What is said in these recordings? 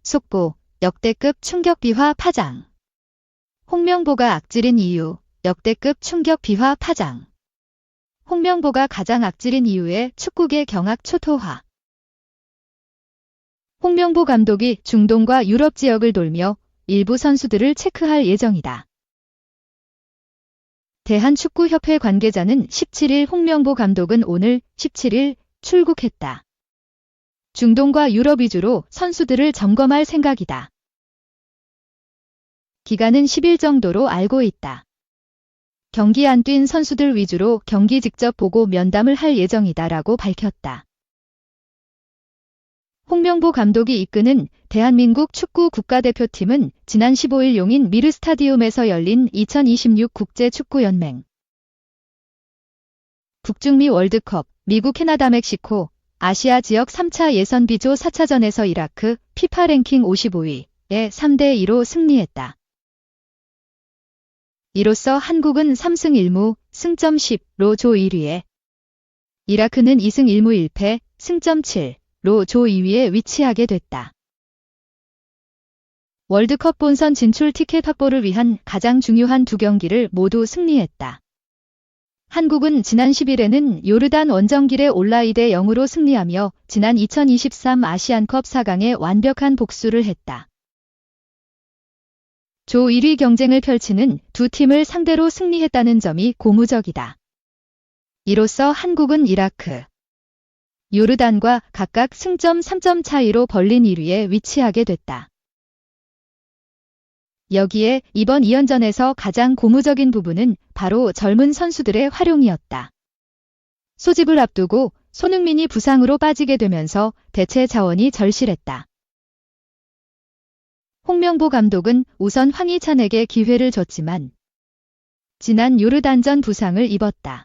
속보, 역대급 충격 비화 파장. 홍명보가 악질인 이유, 역대급 충격 비화 파장. 홍명보가 가장 악질인 이유에 축구계 경악 초토화. 홍명보 감독이 중동과 유럽 지역을 돌며 일부 선수들을 체크할 예정이다. 대한축구협회 관계자는 17일 홍명보 감독은 오늘 17일 출국했다. 중동과 유럽 위주로 선수들을 점검할 생각이다. 기간은 10일 정도로 알고 있다. 경기 안 뛴 선수들 위주로 경기 직접 보고 면담을 할 예정이다라고 밝혔다. 홍명보 감독이 이끄는 대한민국 축구 국가대표팀은 지난 15일 용인 미르 스타디움에서 열린 2026 국제축구연맹 북중미 월드컵 미국 캐나다 멕시코 아시아 지역 3차 예선 B조 4차전에서 이라크 피파 랭킹 55위에 3대2로 승리했다. 이로써 한국은 3승 1무, 승점 10로 조 1위에, 이라크는 2승 1무 1패, 승점 7로 조 2위에 위치하게 됐다. 월드컵 본선 진출 티켓 확보를 위한 가장 중요한 두 경기를 모두 승리했다. 한국은 지난 10일에는 요르단 원정길에 올라 2대0으로 승리하며 지난 2023 아시안컵 4강에 완벽한 복수를 했다. 조 1위 경쟁을 펼치는 두 팀을 상대로 승리했다는 점이 고무적이다. 이로써 한국은 이라크, 요르단과 각각 승점 3점 차이로 벌린 1위에 위치하게 됐다. 여기에 이번 2연전에서 가장 고무적인 부분은 바로 젊은 선수들의 활용이었다. 소집을 앞두고 손흥민이 부상으로 빠지게 되면서 대체 자원이 절실했다. 홍명보 감독은 우선 황희찬에게 기회를 줬지만 지난 요르단전 부상을 입었다.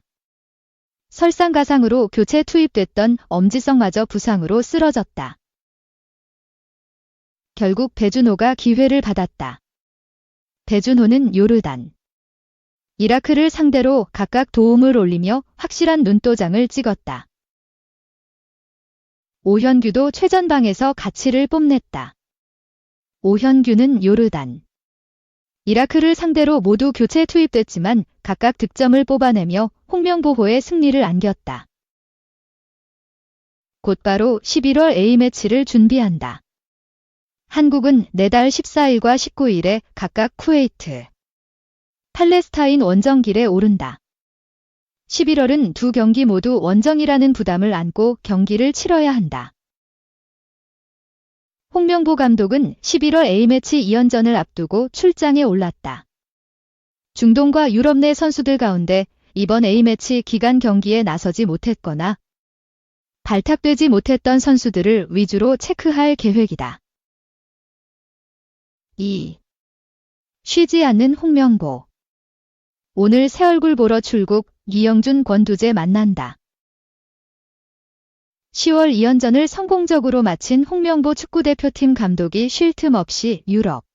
설상가상으로 교체 투입됐던 엄지성마저 부상으로 쓰러졌다. 결국 배준호가 기회를 받았다. 배준호는 요르단, 이라크를 상대로 각각 도움을 올리며 확실한 눈도장을 찍었다. 오현규도 최전방에서 가치를 뽐냈다. 오현규는 요르단, 이라크를 상대로 모두 교체 투입됐지만 각각 득점을 뽑아내며 홍명보호의 승리를 안겼다. 곧바로 11월 A매치를 준비한다. 한국은 내달 14일과 19일에 각각 쿠웨이트, 팔레스타인 원정길에 오른다. 11월은 두 경기 모두 원정이라는 부담을 안고 경기를 치러야 한다. 홍명보 감독은 11월 A매치 2연전을 앞두고 출장에 올랐다. 중동과 유럽 내 선수들 가운데 이번 A매치 기간 경기에 나서지 못했거나 발탁되지 못했던 선수들을 위주로 체크할 계획이다. 2. 쉬지 않는 홍명보. 오늘 새 얼굴 보러 출국, 이영준 권두재 만난다. 10월 2연전을 성공적으로 마친 홍명보 축구대표팀 감독이 쉴 틈 없이 유럽,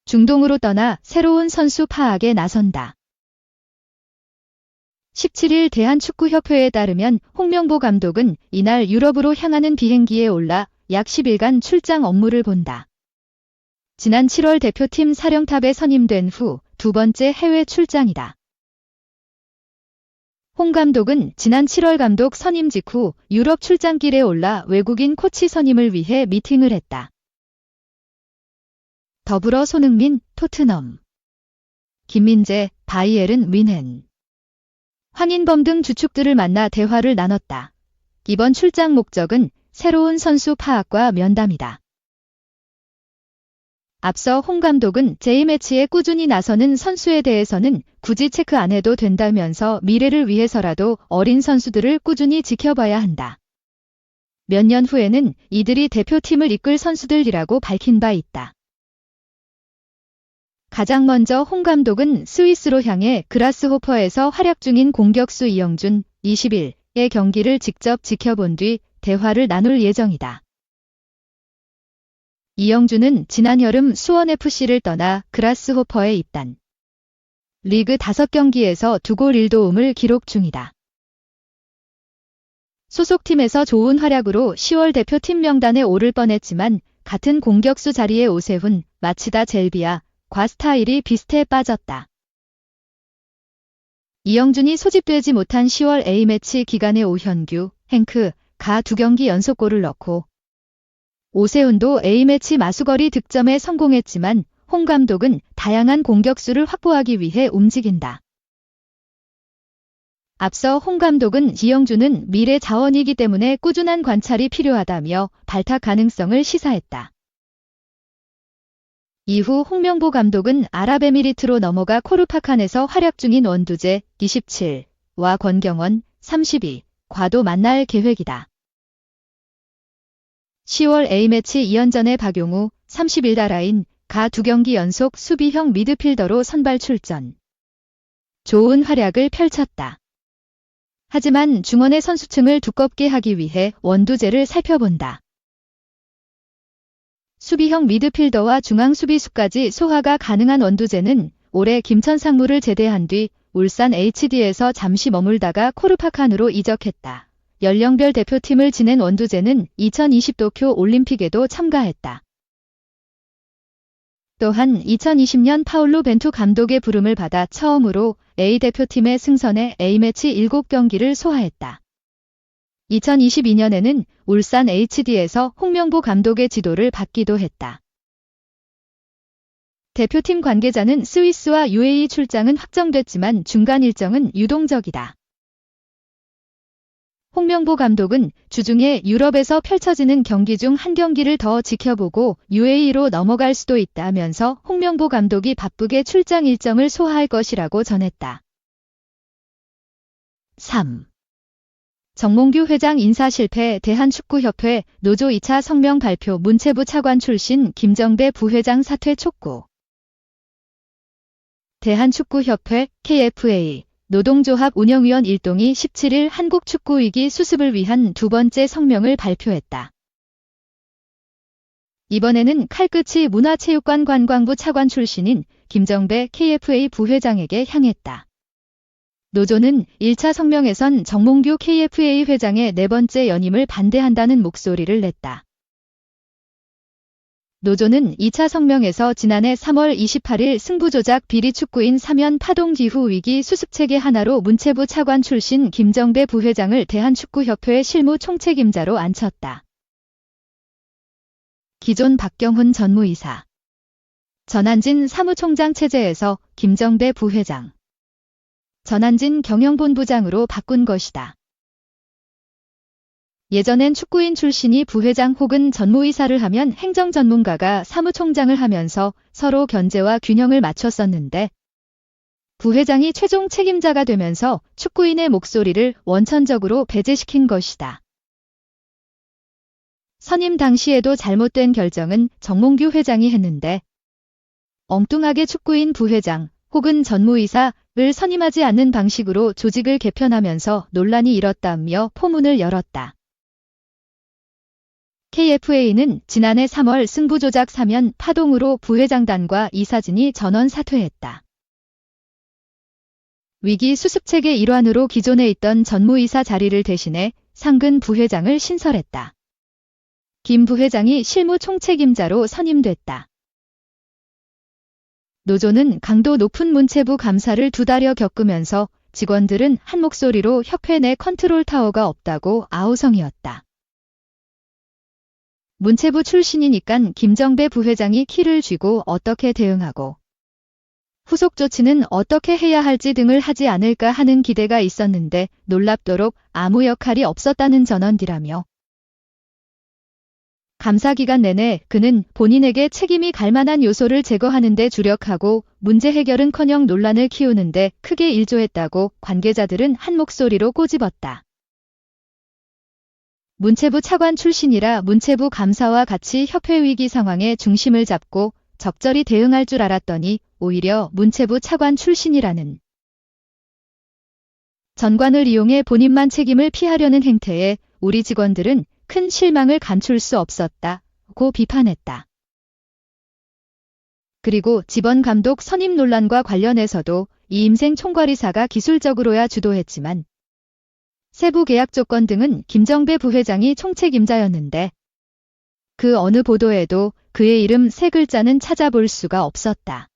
중동으로 떠나 새로운 선수 파악에 나선다. 17일 대한축구협회에 따르면 홍명보 감독은 이날 유럽으로 향하는 비행기에 올라 약 10일간 출장 업무를 본다. 지난 7월 대표팀 사령탑에 선임된 후 두 번째 해외 출장이다. 홍 감독은 지난 7월 감독 선임 직후 유럽 출장길에 올라 외국인 코치 선임을 위해 미팅을 했다. 더불어 손흥민, 토트넘, 김민재, 바이에른 뮌헨, 황인범 등 주축들을 만나 대화를 나눴다. 이번 출장 목적은 새로운 선수 파악과 면담이다. 앞서 홍 감독은 J매치에 꾸준히 나서는 선수에 대해서는 굳이 체크 안 해도 된다면서 미래를 위해서라도 어린 선수들을 꾸준히 지켜봐야 한다. 몇 년 후에는 이들이 대표팀을 이끌 선수들이라고 밝힌 바 있다. 가장 먼저 홍 감독은 스위스로 향해 그라스호퍼에서 활약 중인 공격수 이영준 20일의 경기를 직접 지켜본 뒤 대화를 나눌 예정이다. 이영준은 지난 여름 수원FC를 떠나 그라스호퍼에 입단. 리그 5경기에서 2골 1도움을 기록 중이다. 소속팀에서 좋은 활약으로 10월 대표팀 명단에 오를 뻔했지만 같은 공격수 자리에 오세훈, 마치다 젤비아과 스타일이 비슷해 빠졌다. 이영준이 소집되지 못한 10월 A매치 기간에 오현규, 행크가 2경기 연속골을 넣고 오세훈도 A매치 마수거리 득점에 성공했지만 홍 감독은 다양한 공격수를 확보하기 위해 움직인다. 앞서 홍 감독은 이영준은 미래 자원이기 때문에 꾸준한 관찰이 필요하다며 발탁 가능성을 시사했다. 이후 홍명보 감독은 아랍에미리트로 넘어가 코르파칸에서 활약 중인 원두재 27와 권경원 32과도 만날 계획이다. 10월 A매치 2연전에 박용우 31달라인 가 2경기 연속 수비형 미드필더로 선발 출전. 좋은 활약을 펼쳤다. 하지만 중원의 선수층을 두껍게 하기 위해 원두재를 살펴본다. 수비형 미드필더와 중앙 수비수까지 소화가 가능한 원두재는 올해 김천 상무를 제대한 뒤 울산 HD에서 잠시 머물다가 코르파칸으로 이적했다. 연령별 대표팀을 지낸 원두재는 2020 도쿄 올림픽에도 참가했다. 또한 2020년 파울로 벤투 감독의 부름을 받아 처음으로 A대표팀의 승선에 A매치 7경기를 소화했다. 2022년에는 울산 HD에서 홍명보 감독의 지도를 받기도 했다. 대표팀 관계자는 스위스와 UAE 출장은 확정됐지만 중간 일정은 유동적이다. 홍명보 감독은 주중에 유럽에서 펼쳐지는 경기 중 한 경기를 더 지켜보고 UAE로 넘어갈 수도 있다면서 홍명보 감독이 바쁘게 출장 일정을 소화할 것이라고 전했다. 3. 정몽규 회장 인사 실패 대한축구협회 노조 2차 성명 발표 문체부 차관 출신 김정배 부회장 사퇴 촉구. 대한축구협회 KFA 노동조합 운영위원 일동이 17일 한국축구위기 수습을 위한 두 번째 성명을 발표했다. 이번에는 칼끝이 문화체육관 관광부 차관 출신인 김정배 KFA 부회장에게 향했다. 노조는 1차 성명에선 정몽규 KFA 회장의 네 번째 연임을 반대한다는 목소리를 냈다. 노조는 2차 성명에서 지난해 3월 28일 승부조작 비리 축구인 사면 파동 기후 위기 수습체계 하나로 문체부 차관 출신 김정배 부회장을 대한축구협회 실무 총책임자로 앉혔다. 기존 박경훈 전무이사, 전한진 사무총장 체제에서 김정배 부회장, 전한진 경영본부장으로 바꾼 것이다. 예전엔 축구인 출신이 부회장 혹은 전무이사를 하면 행정 전문가가 사무총장을 하면서 서로 견제와 균형을 맞췄었는데 부회장이 최종 책임자가 되면서 축구인의 목소리를 원천적으로 배제시킨 것이다. 선임 당시에도 잘못된 결정은 정몽규 회장이 했는데 엉뚱하게 축구인 부회장 혹은 전무이사를 선임하지 않는 방식으로 조직을 개편하면서 논란이 일었다며 포문을 열었다. KFA는 지난해 3월 승부조작 사면 파동으로 부회장단과 이사진이 전원 사퇴했다. 위기 수습체계 일환으로 기존에 있던 전무이사 자리를 대신해 상근 부회장을 신설했다. 김 부회장이 실무 총책임자로 선임됐다. 노조는 강도 높은 문체부 감사를 2달여 겪으면서 직원들은 한 목소리로 협회 내 컨트롤 타워가 없다고 아우성이었다. 문체부 출신이니깐 김정배 부회장이 키를 쥐고 어떻게 대응하고 후속 조치는 어떻게 해야 할지 등을 하지 않을까 하는 기대가 있었는데 놀랍도록 아무 역할이 없었다는 전언디라며 감사 기간 내내 그는 본인에게 책임이 갈 만한 요소를 제거하는 데 주력하고 문제 해결은커녕 논란을 키우는데 크게 일조했다고 관계자들은 한 목소리로 꼬집었다. 문체부 차관 출신이라 문체부 감사와 같이 협회 위기 상황에 중심을 잡고 적절히 대응할 줄 알았더니 오히려 문체부 차관 출신이라는 전관을 이용해 본인만 책임을 피하려는 행태에 우리 직원들은 큰 실망을 감출 수 없었다고 비판했다. 그리고 지번 감독 선임 논란과 관련해서도 이임생 총괄이사가 기술적으로야 주도했지만 세부 계약 조건 등은 김정배 부회장이 총책임자였는데 그 어느 보도에도 그의 이름 세 글자는 찾아볼 수가 없었다.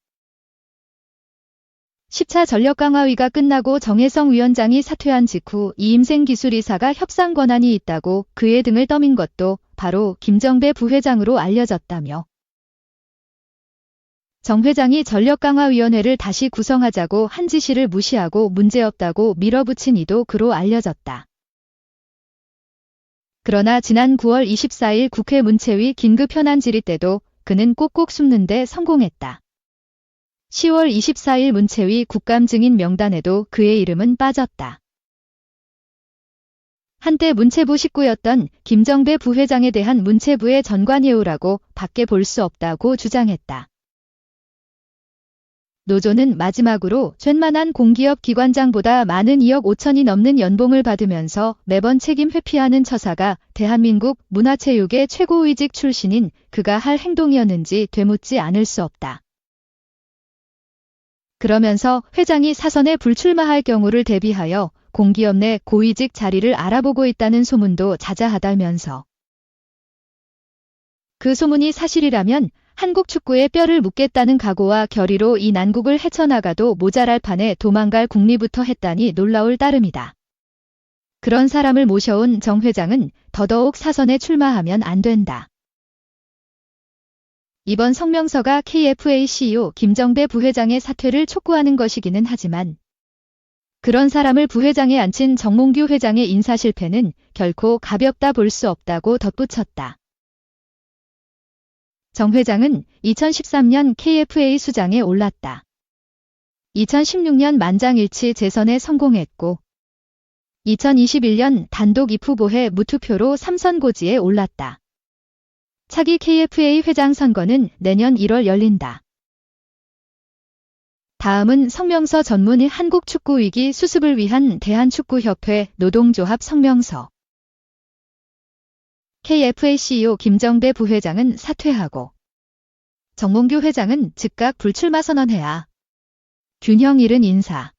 10차 전력강화위가 끝나고 정혜성 위원장이 사퇴한 직후 이임생 기술이사가 협상 권한이 있다고 그의 등을 떠민 것도 바로 김정배 부회장으로 알려졌다며 정 회장이 전력강화위원회를 다시 구성하자고 한 지시를 무시하고 문제없다고 밀어붙인 이도 그로 알려졌다. 그러나 지난 9월 24일 국회 문체위 긴급 현안 질의 때도 그는 꼭꼭 숨는데 성공했다. 10월 24일 문체위 국감 증인 명단에도 그의 이름은 빠졌다. 한때 문체부 식구였던 김정배 부회장에 대한 문체부의 전관예우라고 밖에 볼 수 없다고 주장했다. 노조는 마지막으로 쨘만한 공기업 기관장보다 많은 2억 5천이 넘는 연봉을 받으면서 매번 책임 회피하는 처사가 대한민국 문화체육의 최고위직 출신인 그가 할 행동이었는지 되묻지 않을 수 없다. 그러면서 회장이 사선에 불출마할 경우를 대비하여 공기업 내 고위직 자리를 알아보고 있다는 소문도 자자하다면서 그 소문이 사실이라면 한국 축구의 뼈를 묻겠다는 각오와 결의로 이 난국을 헤쳐나가도 모자랄 판에 도망갈 국리부터 했다니 놀라울 따름이다. 그런 사람을 모셔온 정 회장은 더더욱 사선에 출마하면 안 된다. 이번 성명서가 KFA CEO 김정배 부회장의 사퇴를 촉구하는 것이기는 하지만 그런 사람을 부회장에 앉힌 정몽규 회장의 인사실패는 결코 가볍다 볼 수 없다고 덧붙였다. 정 회장은 2013년 KFA 수장에 올랐다. 2016년 만장일치 재선에 성공했고 2021년 단독 2후보에 무투표로 3선 고지에 올랐다. 차기 KFA 회장 선거는 내년 1월 열린다. 다음은 성명서 전문의 한국축구위기 수습을 위한 대한축구협회 노동조합 성명서. KFA CEO 김정배 부회장은 사퇴하고 정몽규 회장은 즉각 불출마 선언해야 균형 잃은 인사.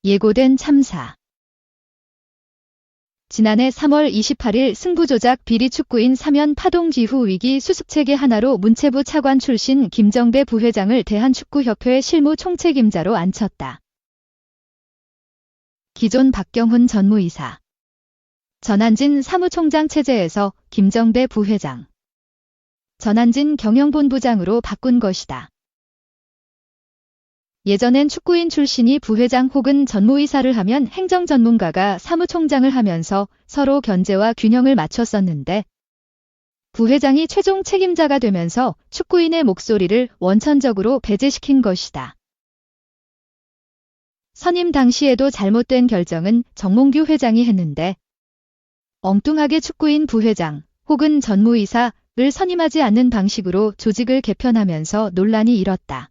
예고된 참사. 지난해 3월 28일 승부조작 비리 축구인 사면 파동지후 위기 수습체계 하나로 문체부 차관 출신 김정배 부회장을 대한축구협회 실무 총책임자로 앉혔다. 기존 박경훈 전무이사. 전한진 사무총장 체제에서 김정배 부회장, 전한진 경영본부장으로 바꾼 것이다. 예전엔 축구인 출신이 부회장 혹은 전무이사를 하면 행정전문가가 사무총장을 하면서 서로 견제와 균형을 맞췄었는데 부회장이 최종 책임자가 되면서 축구인의 목소리를 원천적으로 배제시킨 것이다. 선임 당시에도 잘못된 결정은 정몽규 회장이 했는데 엉뚱하게 축구인 부회장 혹은 전무이사를 선임하지 않는 방식으로 조직을 개편하면서 논란이 일었다.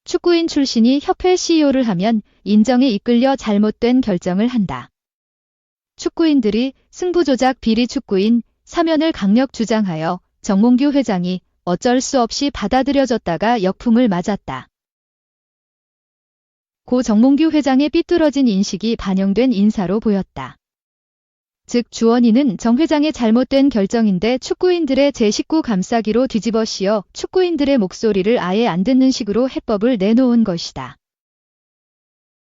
축구인 출신이 협회 CEO를 하면 인정에 이끌려 잘못된 결정을 한다. 축구인들이 승부조작 비리 축구인 사면을 강력 주장하여 정몽규 회장이 어쩔 수 없이 받아들여졌다가 역풍을 맞았다. 고 정몽규 회장의 삐뚤어진 인식이 반영된 인사로 보였다. 즉 주원인은 정 회장의 잘못된 결정인데 축구인들의 제19 감싸기로 뒤집어 씌워 축구인들의 목소리를 아예 안 듣는 식으로 해법을 내놓은 것이다.